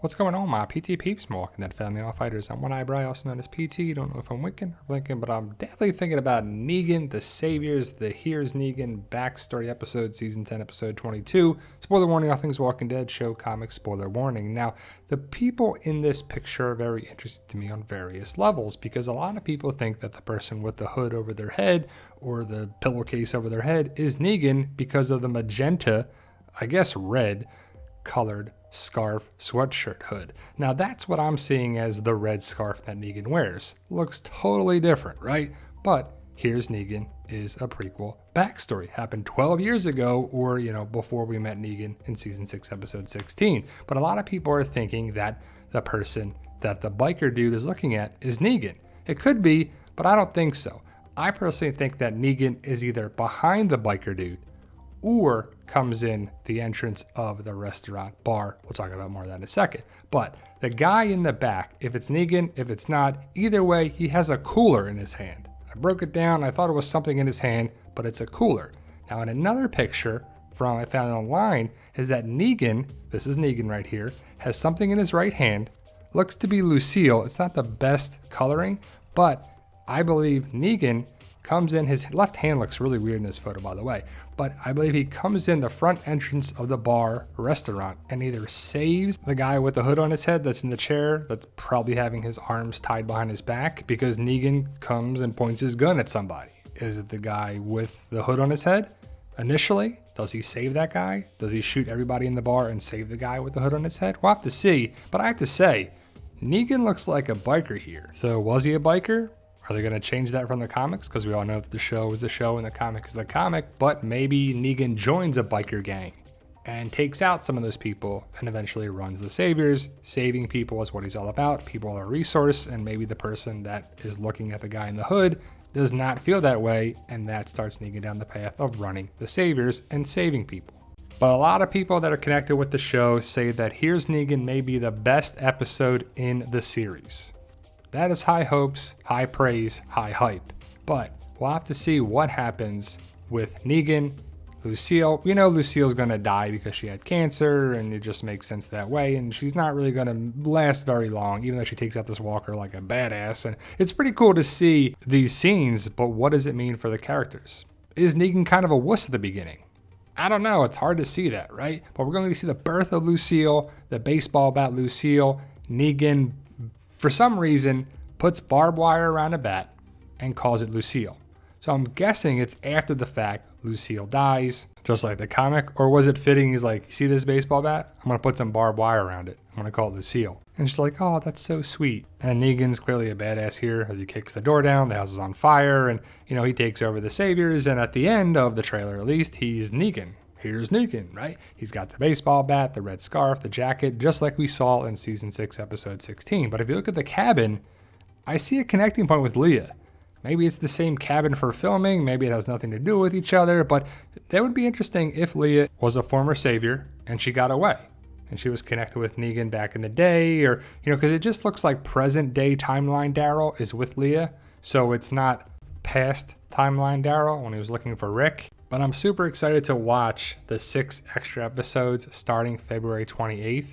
What's going on, my PT peeps? Walking Dead family, all fighters. I'm One Eyebrow, also known as PT. Don't know if I'm winking or blinking, but I'm definitely thinking about Negan, the Saviors, the Here's Negan backstory episode, season 10, episode 22. Spoiler warning, all things Walking Dead, show, comics, spoiler warning. Now, the people in this picture are very interesting to me on various levels because a lot of people think that the person with the hood over their head or the pillowcase over their head is Negan because of the magenta, I guess red, colored scarf sweatshirt hood. Now that's what I'm seeing as the red scarf that Negan wears. Looks totally different, right? But Here's Negan is a prequel backstory. Happened 12 years ago, or before we met Negan in season 6 episode 16. But a lot of people are thinking that the person that the biker dude is looking at is Negan. It could be, but I don't think so. I personally think that Negan is either behind the biker dude or comes in the entrance of the restaurant bar. We'll talk about more of that in a second. But the guy in the back, if it's Negan, if it's not, either way, he has a cooler in his hand. I broke it down. I thought it was something in his hand, but it's a cooler. Now, in another picture I found online is that Negan, this is Negan right here, has something in his right hand. Looks to be Lucille. It's not the best coloring, but I believe Negan comes in, his left hand looks really weird in this photo, by the way, but I believe he comes in the front entrance of the bar restaurant and either saves the guy with the hood on his head that's in the chair, that's probably having his arms tied behind his back, because Negan comes and points his gun at somebody. Is it the guy with the hood on his head? Initially, does he save that guy? Does he shoot everybody in the bar and save the guy with the hood on his head? We'll have to see, but I have to say, Negan looks like a biker here. So was he a biker? Are they going to change that from the comics? Because we all know that the show is the show and the comic is the comic, but maybe Negan joins a biker gang and takes out some of those people and eventually runs the Saviors. Saving people is what he's all about. People are a resource, and maybe the person that is looking at the guy in the hood does not feel that way, and that starts Negan down the path of running the Saviors and saving people. But a lot of people that are connected with the show say that Here's Negan may be the best episode in the series. That is high hopes, high praise, high hype. But we'll have to see what happens with Negan, Lucille. We know Lucille's going to die because she had cancer, and it just makes sense that way. And she's not really going to last very long, even though she takes out this walker like a badass. And it's pretty cool to see these scenes, but what does it mean for the characters? Is Negan kind of a wuss at the beginning? I don't know. It's hard to see that, right? But we're going to see the birth of Lucille, the baseball bat Lucille. Negan, for some reason, puts barbed wire around a bat and calls it Lucille. So I'm guessing it's after the fact Lucille dies, just like the comic. Or was it fitting? He's like, see this baseball bat? I'm going to put some barbed wire around it. I'm going to call it Lucille. And she's like, oh, that's so sweet. And Negan's clearly a badass here as he kicks the door down. The house is on fire. And, he takes over the Saviors. And at the end of the trailer, at least, he's Negan. Here's Negan, right? He's got the baseball bat, the red scarf, the jacket, just like we saw in season 6, episode 16. But if you look at the cabin, I see a connecting point with Leah. Maybe it's the same cabin for filming. Maybe it has nothing to do with each other. But that would be interesting if Leah was a former Savior and she got away. And she was connected with Negan back in the day. Or, because it just looks like present day timeline Daryl is with Leah. So it's not past timeline Daryl when he was looking for Rick. But I'm super excited to watch the 6 extra episodes starting February 28th.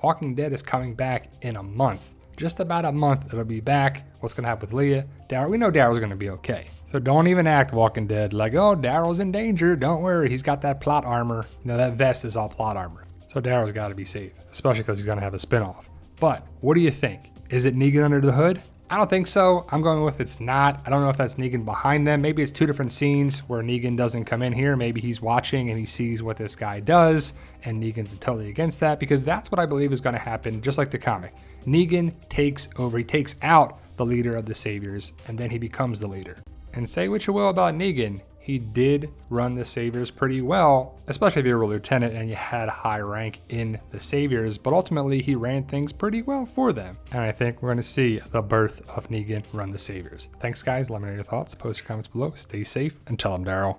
Walking Dead is coming back in a month. Just about a month, it'll be back. What's going to happen with Leah? Daryl, we know Daryl's going to be okay. So don't even act, Walking Dead, like, oh, Daryl's in danger. Don't worry, he's got that plot armor. That vest is all plot armor. So Daryl's got to be safe, especially because he's going to have a spinoff. But what do you think? Is it Negan under the hood? I don't think so. I'm going with it's not. I don't know if that's Negan behind them. Maybe it's 2 different scenes where Negan doesn't come in here. Maybe he's watching and he sees what this guy does, and Negan's totally against that, because that's what I believe is going to happen, just like the comic. Negan takes over. He takes out the leader of the Saviors, and then he becomes the leader. And say what you will about Negan, he did run the Saviors pretty well, especially if you were a lieutenant and you had a high rank in the Saviors, but ultimately he ran things pretty well for them. And I think we're going to see the birth of Negan run the Saviors. Thanks, guys. Let me know your thoughts. Post your comments below. Stay safe and tell them Daryl.